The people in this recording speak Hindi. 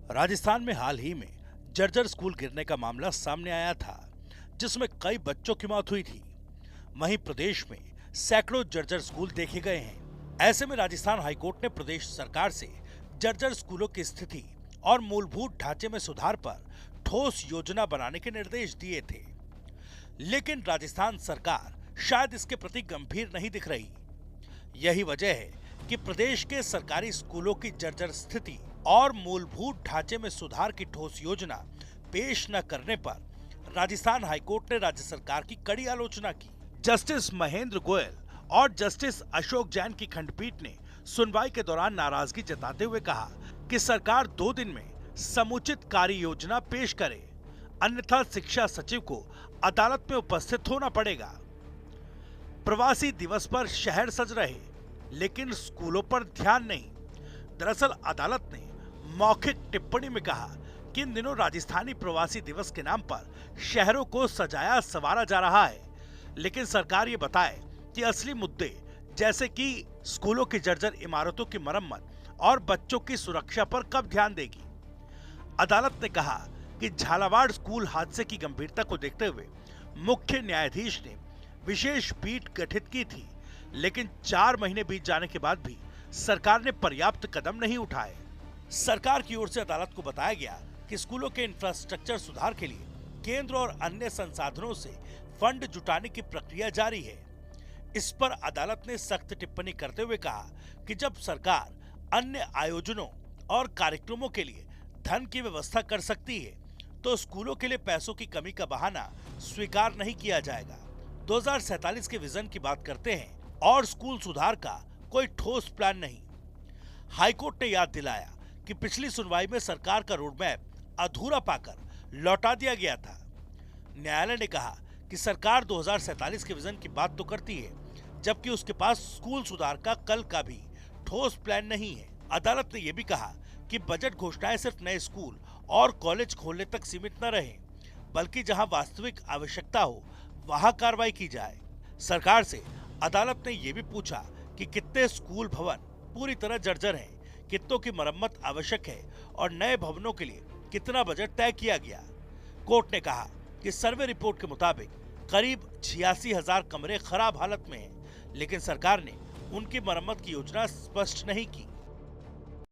राजस्थान में हाल ही में जर्जर स्कूल गिरने का मामला सामने आया था, जिसमें कई बच्चों की मौत हुई थी। वहीं प्रदेश में सैकड़ों जर्जर स्कूल देखे गए हैं। ऐसे में राजस्थान हाईकोर्ट ने प्रदेश सरकार से जर्जर स्कूलों की स्थिति और मूलभूत ढांचे में सुधार पर ठोस योजना बनाने के निर्देश दिए थे। लेकिन राजस्थान सरकार शायद इसके प्रति गंभीर नहीं दिख रही। यही वजह है कि प्रदेश के सरकारी स्कूलों की जर्जर स्थिति और मूलभूत ढांचे में सुधार की ठोस योजना पेश न करने पर राजस्थान हाईकोर्ट ने राज्य सरकार की कड़ी आलोचना की। जस्टिस महेंद्र गोयल और जस्टिस अशोक जैन की खंडपीठ ने सुनवाई के दौरान नाराजगी जताते हुए कहा कि सरकार 2 दिन में समुचित कार्य योजना पेश करे, अन्यथा शिक्षा सचिव को अदालत में उपस्थित होना पड़ेगा। प्रवासी दिवस पर शहर सज रहे, लेकिन स्कूलों पर ध्यान नहीं। दरअसल अदालत ने मौखिक टिप्पणी में कहा कि इन दिनों राजस्थानी प्रवासी दिवस के नाम पर शहरों को सजाया संवारा जा रहा है, लेकिन सरकार ये बताए कि असली मुद्दे जैसे कि स्कूलों की जर्जर इमारतों की मरम्मत और बच्चों की सुरक्षा पर कब ध्यान देगी। अदालत ने कहा कि झालावाड़ स्कूल हादसे की गंभीरता को देखते हुए मुख्य न्यायाधीश ने विशेष पीठ गठित की थी, लेकिन 4 महीने बीत जाने के बाद भी सरकार ने पर्याप्त कदम नहीं उठाए। सरकार की ओर से अदालत को बताया गया कि स्कूलों के इंफ्रास्ट्रक्चर सुधार के लिए केंद्र और अन्य संसाधनों से फंड जुटाने की प्रक्रिया जारी है। इस पर अदालत ने सख्त टिप्पणी करते हुए कहा कि जब सरकार अन्य आयोजनों और कार्यक्रमों के लिए धन की व्यवस्था कर सकती है, तो स्कूलों के लिए पैसों की कमी का बहाना स्वीकार नहीं किया जाएगा। 2047 के विजन की बात करते हैं और स्कूल सुधार का कोई ठोस प्लान नहीं। हाईकोर्ट ने याद दिलाया कि पिछली सुनवाई में सरकार का रोडमैप अधूरा पाकर लौटा दिया गया था। न्यायालय ने कहा कि सरकार 2047 के विजन की बात तो करती है, जबकि उसके पास स्कूल सुधार का कल का भी ठोस प्लान नहीं है। अदालत ने यह भी कहा कि बजट घोषणाएं सिर्फ नए स्कूल और कॉलेज खोलने तक सीमित न रहे, बल्कि जहां वास्तविक आवश्यकता हो वहां कार्रवाई की जाए। सरकार से अदालत ने यह भी पूछा कि कितने स्कूल भवन पूरी तरह जर्जर हैं, कितनों की मरम्मत आवश्यक है और नए भवनों के लिए कितना बजट तय किया गया। कोर्ट ने कहा कि सर्वे रिपोर्ट के मुताबिक करीब 86,000 कमरे खराब हालत में हैं, लेकिन सरकार ने उनकी मरम्मत की योजना स्पष्ट नहीं की।